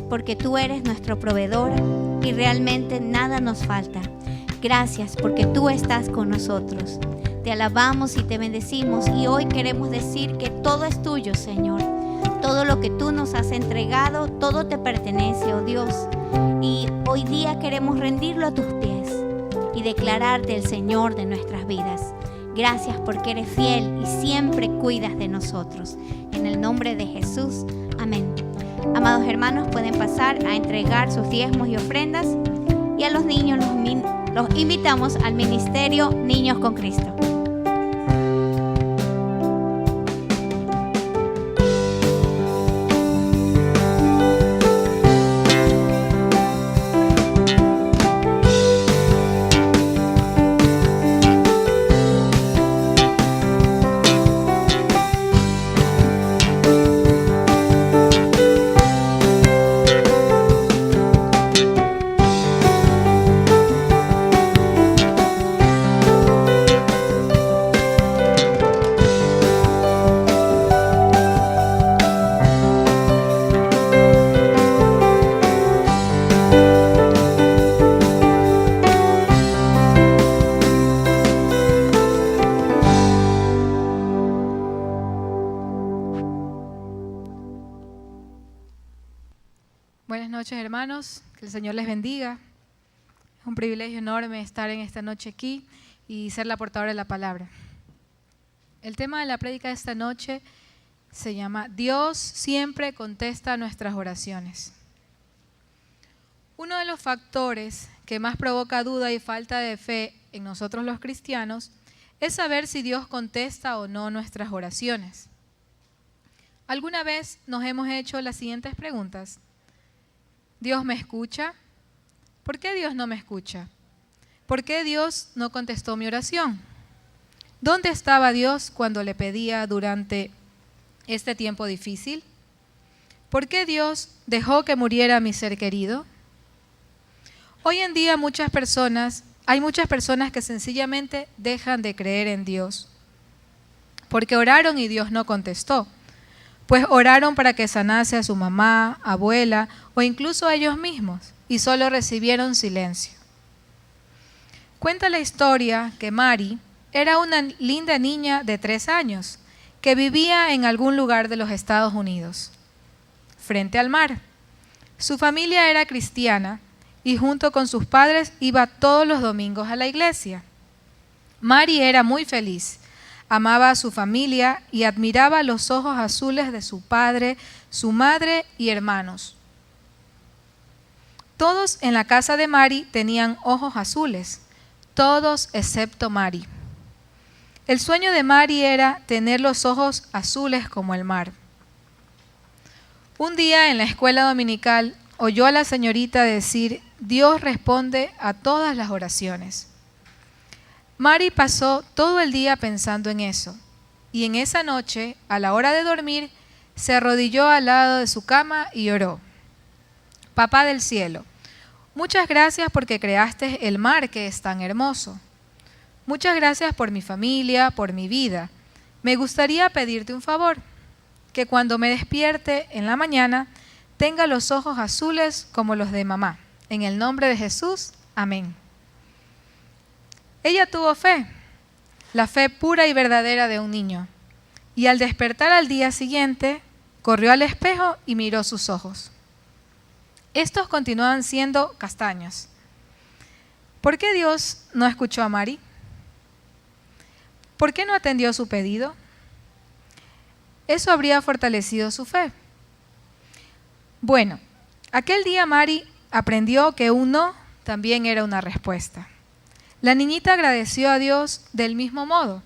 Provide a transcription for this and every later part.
porque tú eres nuestro proveedor y realmente nada nos falta. Gracias porque tú estás con nosotros. Te alabamos y te bendecimos y hoy queremos decir que todo es tuyo, Señor. Todo lo que tú nos has entregado, todo te pertenece, oh Dios. Y hoy día queremos rendirlo a tus pies y declararte el Señor de nuestras vidas. Gracias porque eres fiel y siempre cuidas de nosotros. En el nombre de Jesús, amén. Amados hermanos, pueden pasar a entregar sus diezmos y ofrendas. Y a los niños los invitamos al ministerio Niños con Cristo. Buenas noches, hermanos, que el Señor les bendiga. Es un privilegio enorme estar en esta noche aquí y ser la portadora de la palabra. El tema de la prédica de esta noche se llama Dios siempre contesta nuestras oraciones. Uno de los factores que más provoca duda y falta de fe en nosotros los cristianos es saber si Dios contesta o no nuestras oraciones. ¿Alguna vez nos hemos hecho las siguientes preguntas? ¿Dios me escucha? ¿Por qué Dios no me escucha? ¿Por qué Dios no contestó mi oración? ¿Dónde estaba Dios cuando le pedía durante este tiempo difícil? ¿Por qué Dios dejó que muriera mi ser querido? Hoy en día hay muchas personas que sencillamente dejan de creer en Dios porque oraron y Dios no contestó. Pues oraron para que sanase a su mamá, abuela o incluso a ellos mismos y solo recibieron silencio. Cuenta la historia que Mari era una linda niña de 3 años que vivía en algún lugar de los Estados Unidos, frente al mar. Su familia era cristiana y junto con sus padres iba todos los domingos a la iglesia. Mari era muy feliz. Amaba a su familia y admiraba los ojos azules de su padre, su madre y hermanos. Todos en la casa de Mari tenían ojos azules, todos excepto Mari. El sueño de Mari era tener los ojos azules como el mar. Un día en la escuela dominical oyó a la señorita decir: Dios responde a todas las oraciones. Mari pasó todo el día pensando en eso, y en esa noche, a la hora de dormir, se arrodilló al lado de su cama y oró. Papá del cielo, muchas gracias porque creaste el mar que es tan hermoso. Muchas gracias por mi familia, por mi vida. Me gustaría pedirte un favor, que cuando me despierte en la mañana, tenga los ojos azules como los de mamá. En el nombre de Jesús, amén. Ella tuvo fe, la fe pura y verdadera de un niño, y al despertar al día siguiente, corrió al espejo y miró sus ojos. Estos continuaban siendo castaños. ¿Por qué Dios no escuchó a Mari? ¿Por qué no atendió su pedido? Eso habría fortalecido su fe. Bueno, aquel día Mari aprendió que un no también era una respuesta. La niñita agradeció a Dios del mismo modo,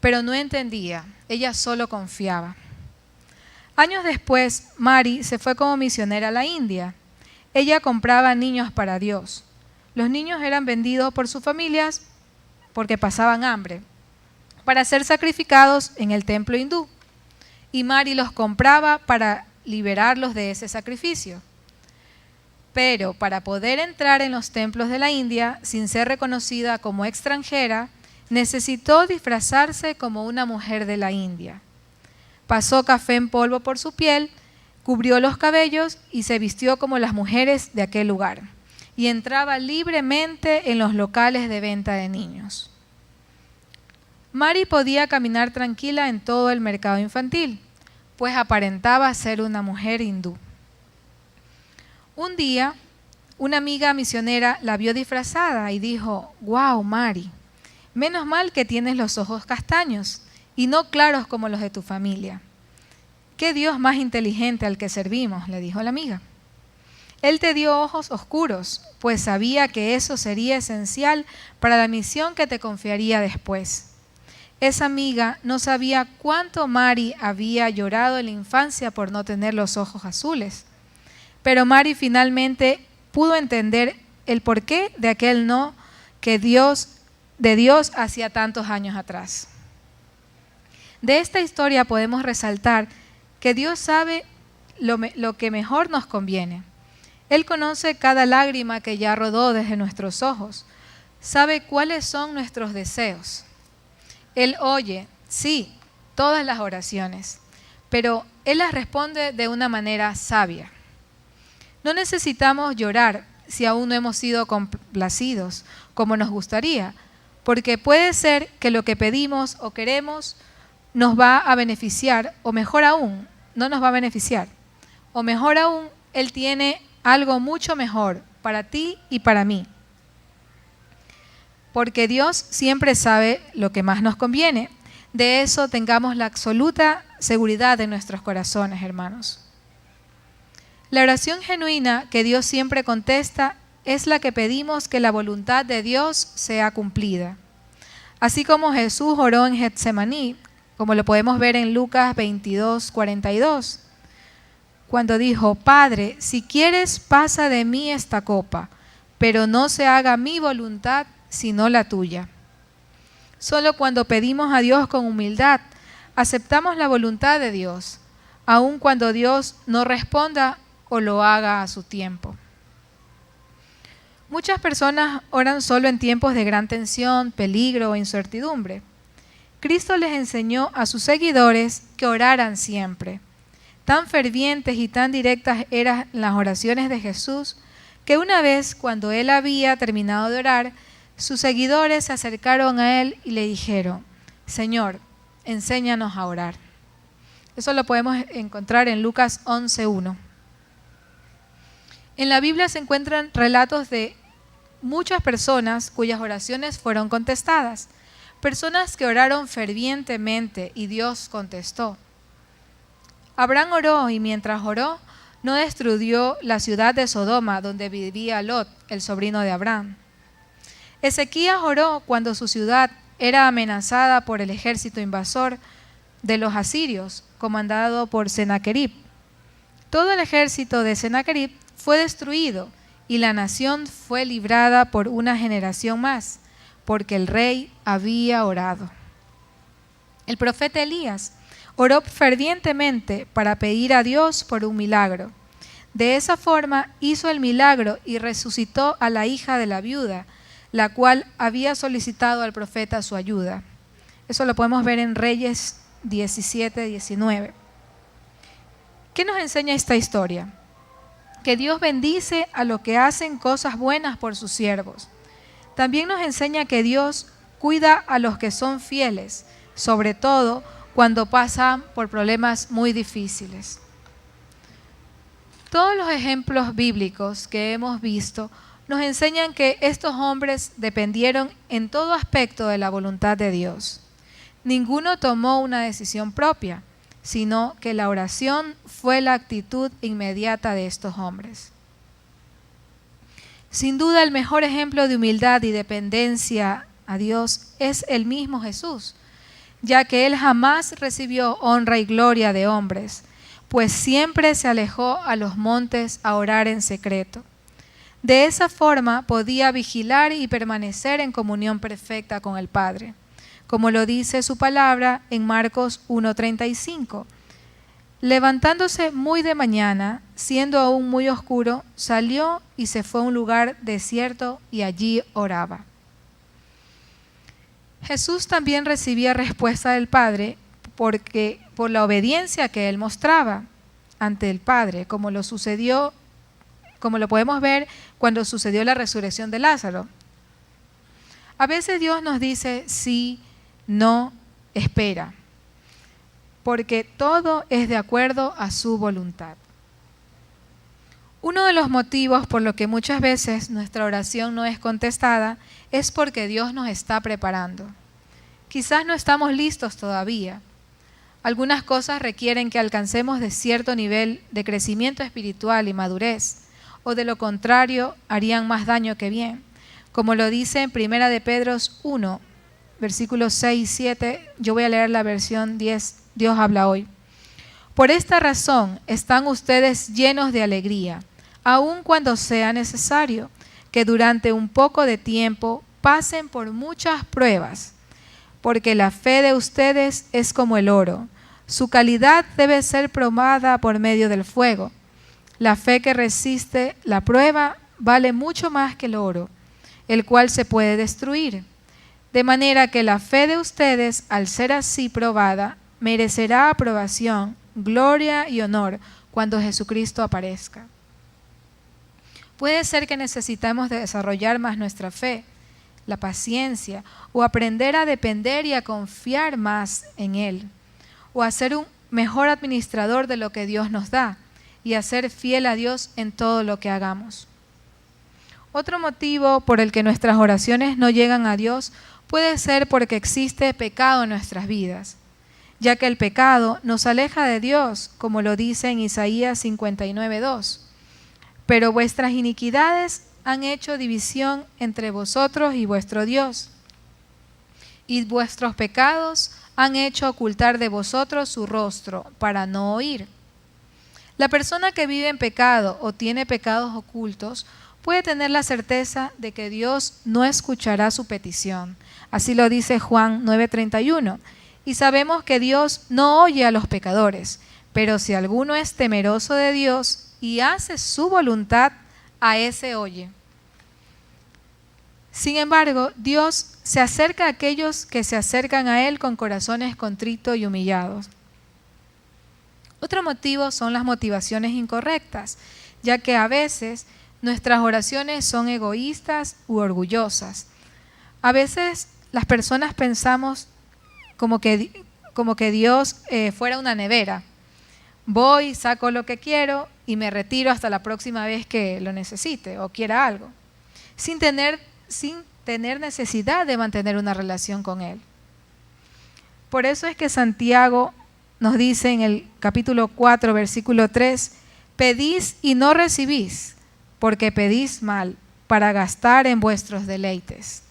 pero no entendía, ella solo confiaba. Años después, Mari se fue como misionera a la India. Ella compraba niños para Dios. Los niños eran vendidos por sus familias porque pasaban hambre, para ser sacrificados en el templo hindú. Y Mari los compraba para liberarlos de ese sacrificio. Pero para poder entrar en los templos de la India sin ser reconocida como extranjera, necesitó disfrazarse como una mujer de la India. Pasó café en polvo por su piel, cubrió los cabellos y se vistió como las mujeres de aquel lugar, y entraba libremente en los locales de venta de niños. Mary podía caminar tranquila en todo el mercado infantil, pues aparentaba ser una mujer hindú. Un día, una amiga misionera la vio disfrazada y dijo: «Wow, Mary, menos mal que tienes los ojos castaños y no claros como los de tu familia. ¡Qué Dios más inteligente al que servimos!», le dijo la amiga. Él te dio ojos oscuros, pues sabía que eso sería esencial para la misión que te confiaría después. Esa amiga no sabía cuánto Mary había llorado en la infancia por no tener los ojos azules. Pero Mary finalmente pudo entender el porqué de aquel no de Dios hacía tantos años atrás. De esta historia podemos resaltar que Dios sabe lo que mejor nos conviene. Él conoce cada lágrima que ya rodó desde nuestros ojos. Sabe cuáles son nuestros deseos. Él oye, sí, todas las oraciones, pero Él las responde de una manera sabia. No necesitamos llorar si aún no hemos sido complacidos como nos gustaría, porque puede ser que lo que pedimos o queremos nos va a beneficiar, o mejor aún, no nos va a beneficiar. O mejor aún, Él tiene algo mucho mejor para ti y para mí. Porque Dios siempre sabe lo que más nos conviene. De eso tengamos la absoluta seguridad en nuestros corazones, hermanos. La oración genuina que Dios siempre contesta es la que pedimos que la voluntad de Dios sea cumplida. Así como Jesús oró en Getsemaní, como lo podemos ver en Lucas 22:42, cuando dijo: «Padre, si quieres, pasa de mí esta copa, pero no se haga mi voluntad, sino la tuya». Solo cuando pedimos a Dios con humildad, aceptamos la voluntad de Dios, aun cuando Dios no responda o lo haga a su tiempo. Muchas personas oran solo en tiempos de gran tensión, peligro o incertidumbre. Cristo les enseñó a sus seguidores que oraran siempre. Tan fervientes y tan directas eran las oraciones de Jesús que una vez, cuando Él había terminado de orar, sus seguidores se acercaron a Él y le dijeron: «Señor, enséñanos a orar». Eso lo podemos encontrar en Lucas 11:1. En la Biblia se encuentran relatos de muchas personas cuyas oraciones fueron contestadas, personas que oraron fervientemente y Dios contestó. Abraham oró, y mientras oró, no destruyó la ciudad de Sodoma donde vivía Lot, el sobrino de Abraham. Ezequías oró cuando su ciudad era amenazada por el ejército invasor de los asirios, comandado por Sennacherib. Todo el ejército de Sennacherib fue destruido y la nación fue librada por una generación más, porque el rey había orado. El profeta Elías oró fervientemente para pedir a Dios por un milagro. De esa forma hizo el milagro y resucitó a la hija de la viuda, la cual había solicitado al profeta su ayuda. Eso lo podemos ver en Reyes 17-19. ¿Qué nos enseña esta historia? Que Dios bendice a los que hacen cosas buenas por sus siervos. También nos enseña que Dios cuida a los que son fieles, sobre todo cuando pasan por problemas muy difíciles. Todos los ejemplos bíblicos que hemos visto nos enseñan que estos hombres dependieron en todo aspecto de la voluntad de Dios. Ninguno tomó una decisión propia, sino que la oración fue la actitud inmediata de estos hombres. Sin duda, el mejor ejemplo de humildad y dependencia a Dios es el mismo Jesús, ya que Él jamás recibió honra y gloria de hombres, pues siempre se alejó a los montes a orar en secreto. De esa forma podía vigilar y permanecer en comunión perfecta con el Padre, como lo dice su palabra en Marcos 1:35. Levantándose muy de mañana, siendo aún muy oscuro, salió y se fue a un lugar desierto y allí oraba. Jesús también recibía respuesta del Padre por la obediencia que Él mostraba. ante el Padre, como lo podemos ver cuando sucedió la resurrección de Lázaro. A veces Dios nos dice sí, no, espera, porque todo es de acuerdo a su voluntad. Uno de los motivos por lo que muchas veces nuestra oración no es contestada es porque Dios nos está preparando. Quizás no estamos listos todavía. Algunas cosas requieren que alcancemos de cierto nivel de crecimiento espiritual y madurez, o de lo contrario harían más daño que bien. Como lo dice en 1 de Pedro 1, versículos 6 y 7, yo voy a leer la versión 10, Dios habla hoy. Por esta razón están ustedes llenos de alegría, aun cuando sea necesario que durante un poco de tiempo pasen por muchas pruebas, porque la fe de ustedes es como el oro. Su calidad debe ser probada por medio del fuego. La fe que resiste la prueba vale mucho más que el oro, el cual se puede destruir. De manera que la fe de ustedes, al ser así probada, merecerá aprobación, gloria y honor cuando Jesucristo aparezca. Puede ser que necesitamos desarrollar más nuestra fe, la paciencia, o aprender a depender y a confiar más en Él, o a ser un mejor administrador de lo que Dios nos da, y a ser fiel a Dios en todo lo que hagamos. Otro motivo por el que nuestras oraciones no llegan a Dios puede ser porque existe pecado en nuestras vidas, ya que el pecado nos aleja de Dios, como lo dice en Isaías 59:2. Pero vuestras iniquidades han hecho división entre vosotros y vuestro Dios, y vuestros pecados han hecho ocultar de vosotros su rostro para no oír. La persona que vive en pecado o tiene pecados ocultos puede tener la certeza de que Dios no escuchará su petición. Así lo dice Juan 9:31. Y sabemos que Dios no oye a los pecadores, pero si alguno es temeroso de Dios y hace su voluntad, a ese oye. Sin embargo, Dios se acerca a aquellos que se acercan a Él con corazones contritos y humillados. Otro motivo son las motivaciones incorrectas, ya que a veces nuestras oraciones son egoístas u orgullosas. A veces las personas pensamos como que Dios fuera una nevera. Voy, saco lo que quiero y me retiro hasta la próxima vez que lo necesite o quiera algo, sin tener necesidad de mantener una relación con Él. Por eso es que Santiago nos dice en el capítulo 4, versículo 3, pedís y no recibís, porque pedís mal, para gastar en vuestros deleites.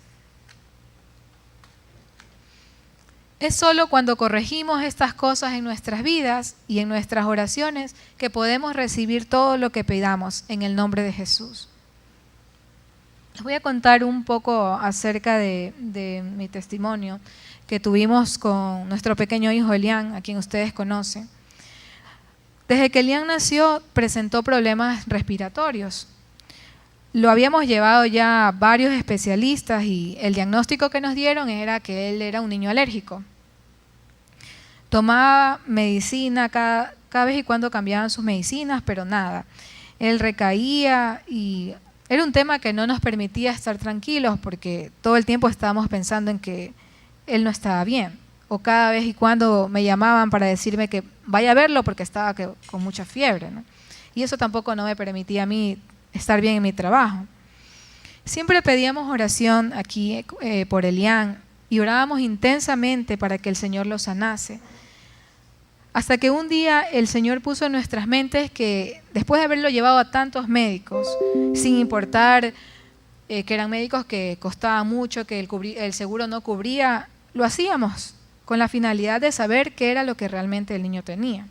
Es solo cuando corregimos estas cosas en nuestras vidas y en nuestras oraciones que podemos recibir todo lo que pidamos en el nombre de Jesús. Les voy a contar un poco acerca de mi testimonio que tuvimos con nuestro pequeño hijo Elian, a quien ustedes conocen. Desde que Elian nació, presentó problemas respiratorios. Lo habíamos llevado ya a varios especialistas y el diagnóstico que nos dieron era que él era un niño alérgico. Tomaba medicina, cada vez y cuando cambiaban sus medicinas, pero nada. Él recaía y era un tema que no nos permitía estar tranquilos porque todo el tiempo estábamos pensando en que él no estaba bien. O cada vez y cuando me llamaban para decirme que vaya a verlo porque estaba con mucha fiebre, ¿no? Y eso tampoco no me permitía a mí estar bien en mi trabajo. Siempre pedíamos oración aquí por Elian y orábamos intensamente para que el Señor lo sanase. Hasta que un día el Señor puso en nuestras mentes que después de haberlo llevado a tantos médicos, sin importar que eran médicos que costaban mucho, que el seguro no cubría, lo hacíamos con la finalidad de saber qué era lo que realmente el niño tenía.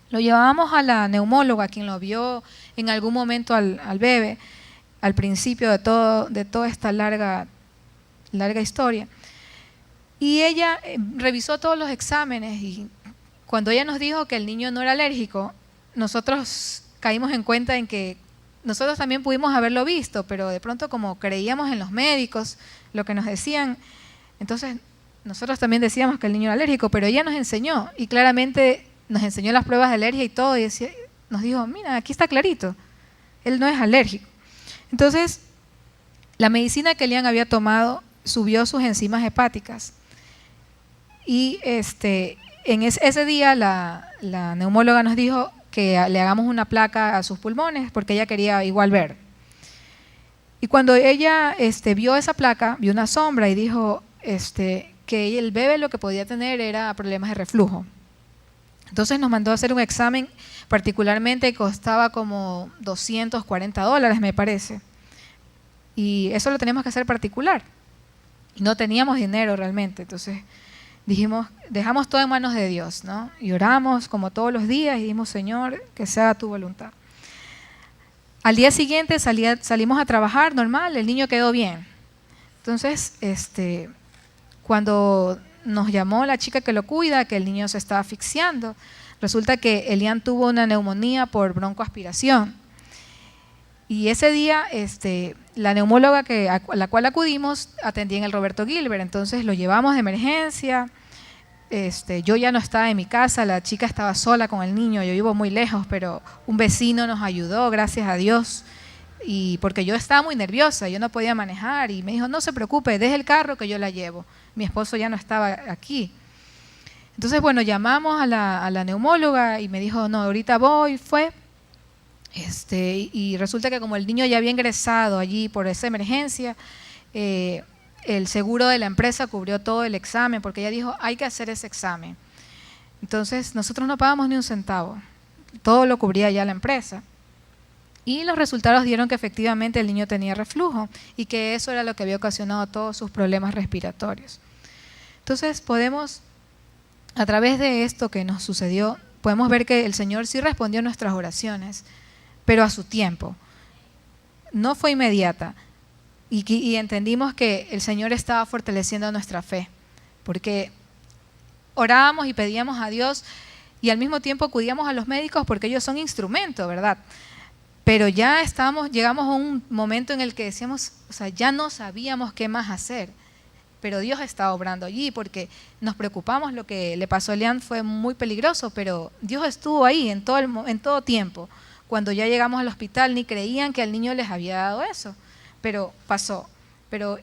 Lo llevábamos a la neumóloga, quien lo vio en algún momento al bebé, al principio de toda esta larga historia. Y ella revisó todos los exámenes y cuando ella nos dijo que el niño no era alérgico, nosotros caímos en cuenta en que nosotros también pudimos haberlo visto, pero de pronto como creíamos en los médicos, lo que nos decían, entonces nosotros también decíamos que el niño era alérgico, pero ella nos enseñó y claramente nos enseñó las pruebas de alergia y todo, y nos dijo, mira, aquí está clarito, él no es alérgico. Entonces, la medicina que Elian había tomado subió sus enzimas hepáticas. Y en ese día la neumóloga nos dijo que le hagamos una placa a sus pulmones porque ella quería igual ver. Y cuando ella vio esa placa, vio una sombra y dijo que el bebé lo que podía tener era problemas de reflujo. Entonces nos mandó a hacer un examen, particularmente costaba como $240, me parece. Y eso lo teníamos que hacer particular. Y no teníamos dinero realmente. Entonces dijimos, dejamos todo en manos de Dios, ¿no? Y oramos como todos los días y dijimos, Señor, que sea tu voluntad. Al día siguiente salimos a trabajar normal, el niño quedó bien. Entonces, cuando nos llamó la chica que lo cuida, que el niño se estaba asfixiando, resulta que Elian tuvo una neumonía por broncoaspiración. Y ese día, la neumóloga a la cual acudimos atendía en el Roberto Gilbert, entonces lo llevamos de emergencia. Yo ya no estaba en mi casa, la chica estaba sola con el niño, yo vivo muy lejos, pero un vecino nos ayudó, gracias a Dios, y porque yo estaba muy nerviosa, yo no podía manejar, y me dijo, no se preocupe, deje el carro que yo la llevo. Mi esposo ya no estaba aquí. Entonces, bueno, llamamos a la neumóloga y me dijo, no, ahorita voy, fue. Y resulta que como el niño ya había ingresado allí por esa emergencia, el seguro de la empresa cubrió todo el examen, porque ella dijo, hay que hacer ese examen. Entonces, nosotros no pagamos ni un centavo, todo lo cubría ya la empresa. Y los resultados dieron que efectivamente el niño tenía reflujo y que eso era lo que había ocasionado todos sus problemas respiratorios. Entonces, podemos, a través de esto que nos sucedió, podemos ver que el Señor sí respondió a nuestras oraciones, pero a su tiempo. No fue inmediata. Y entendimos que el Señor estaba fortaleciendo nuestra fe, porque orábamos y pedíamos a Dios y al mismo tiempo acudíamos a los médicos porque ellos son instrumentos, ¿verdad? Pero ya llegamos a un momento en el que decíamos, o sea, ya no sabíamos qué más hacer, pero Dios estaba obrando allí porque nos preocupamos. Lo que le pasó a Elian fue muy peligroso, pero Dios estuvo ahí en todo tiempo. Cuando ya llegamos al hospital ni creían que al niño les había dado eso, pero pasó. Pero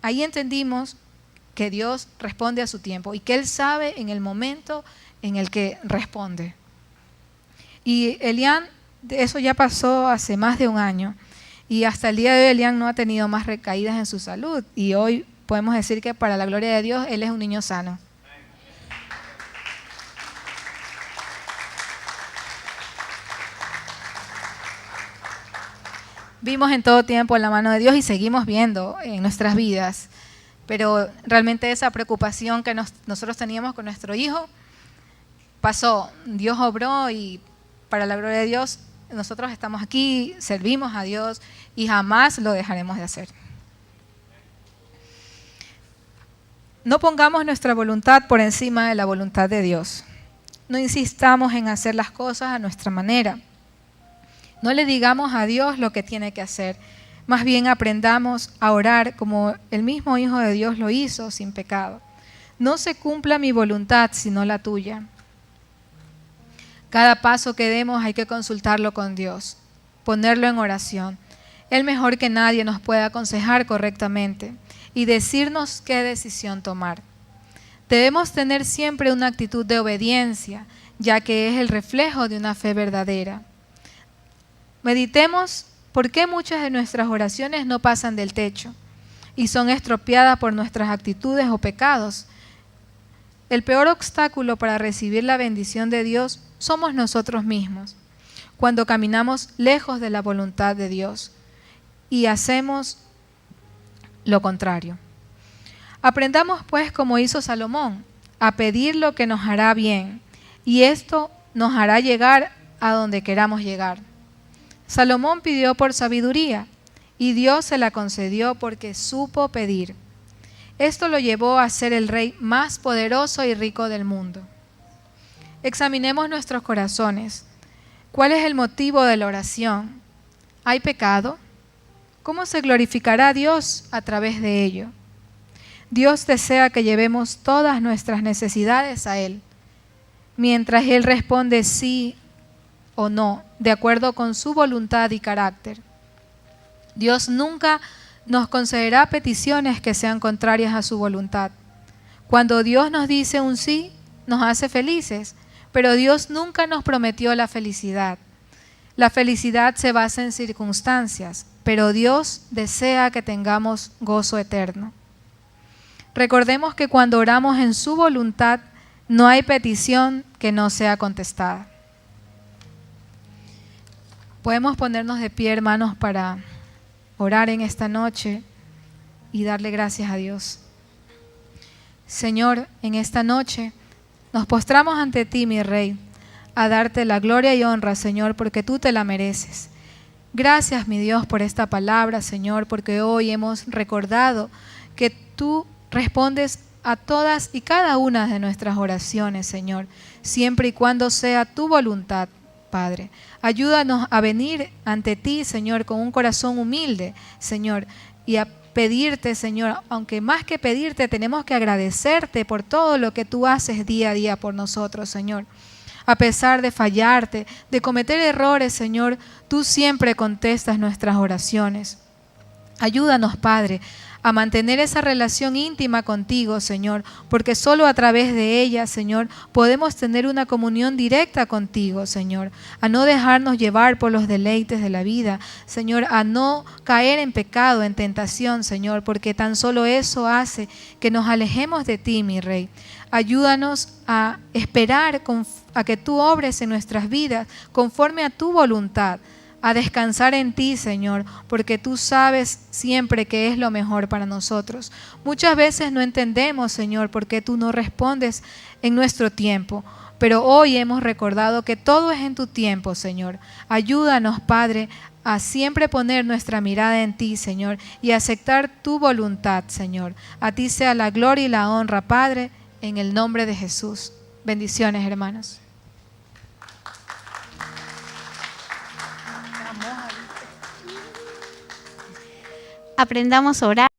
ahí entendimos que Dios responde a su tiempo y que Él sabe en el momento en el que responde. Y Elian, eso ya pasó hace más de un año y hasta el día de hoy Elian no ha tenido más recaídas en su salud y hoy podemos decir que para la gloria de Dios Él es un niño sano. Vimos en todo tiempo la mano de Dios y seguimos viendo en nuestras vidas, pero realmente esa preocupación que nosotros teníamos con nuestro hijo pasó. Dios obró y para la gloria de Dios nosotros estamos aquí, servimos a Dios y jamás lo dejaremos de hacer. No pongamos nuestra voluntad por encima de la voluntad de Dios. No insistamos en hacer las cosas a nuestra manera. No le digamos a Dios lo que tiene que hacer. Más bien aprendamos a orar como el mismo Hijo de Dios lo hizo, sin pecado. No se cumpla mi voluntad, sino la tuya. Cada paso que demos hay que consultarlo con Dios, ponerlo en oración. Él mejor que nadie nos puede aconsejar correctamente y decirnos qué decisión tomar. Debemos tener siempre una actitud de obediencia, ya que es el reflejo de una fe verdadera. Meditemos por qué muchas de nuestras oraciones no pasan del techo y son estropeadas por nuestras actitudes o pecados. El peor obstáculo para recibir la bendición de Dios somos nosotros mismos, cuando caminamos lejos de la voluntad de Dios y hacemos lo contrario. Aprendamos pues, como hizo Salomón, a pedir lo que nos hará bien, y esto nos hará llegar a donde queramos llegar. Salomón pidió por sabiduría, y Dios se la concedió porque supo pedir. Esto lo llevó a ser el rey más poderoso y rico del mundo. Examinemos nuestros corazones. ¿Cuál es el motivo de la oración? ¿Hay pecado? ¿Cómo se glorificará a Dios a través de ello? Dios desea que llevemos todas nuestras necesidades a Él. Mientras Él responde sí o no, de acuerdo con su voluntad y carácter. Dios nunca nos concederá peticiones que sean contrarias a su voluntad. Cuando Dios nos dice un sí, nos hace felices, pero Dios nunca nos prometió la felicidad. La felicidad se basa en circunstancias, pero Dios desea que tengamos gozo eterno. Recordemos que cuando oramos en su voluntad, no hay petición que no sea contestada. Podemos ponernos de pie, hermanos, para orar en esta noche y darle gracias a Dios. Señor, en esta noche nos postramos ante ti, mi Rey, a darte la gloria y honra, Señor, porque tú te la mereces. Gracias, mi Dios, por esta palabra, Señor, porque hoy hemos recordado que tú respondes a todas y cada una de nuestras oraciones, Señor, siempre y cuando sea tu voluntad, Padre. Ayúdanos a venir ante ti, Señor, con un corazón humilde, Señor, y a pedirte, Señor, aunque más que pedirte, tenemos que agradecerte por todo lo que tú haces día a día por nosotros, Señor. A pesar de fallarte, de cometer errores, Señor, tú siempre contestas nuestras oraciones. Ayúdanos, Padre, a mantener esa relación íntima contigo, Señor, porque solo a través de ella, Señor, podemos tener una comunión directa contigo, Señor, a no dejarnos llevar por los deleites de la vida, Señor, a no caer en pecado, en tentación, Señor, porque tan solo eso hace que nos alejemos de ti, mi Rey. Ayúdanos a esperar a que tú obres en nuestras vidas conforme a tu voluntad, a descansar en ti, Señor, porque tú sabes siempre que es lo mejor para nosotros. Muchas veces no entendemos, Señor, por qué tú no respondes en nuestro tiempo, pero hoy hemos recordado que todo es en tu tiempo, Señor. Ayúdanos, Padre, a siempre poner nuestra mirada en ti, Señor, y aceptar tu voluntad, Señor. A ti sea la gloria y la honra, Padre, en el nombre de Jesús. Bendiciones, hermanos. Aprendamos a orar.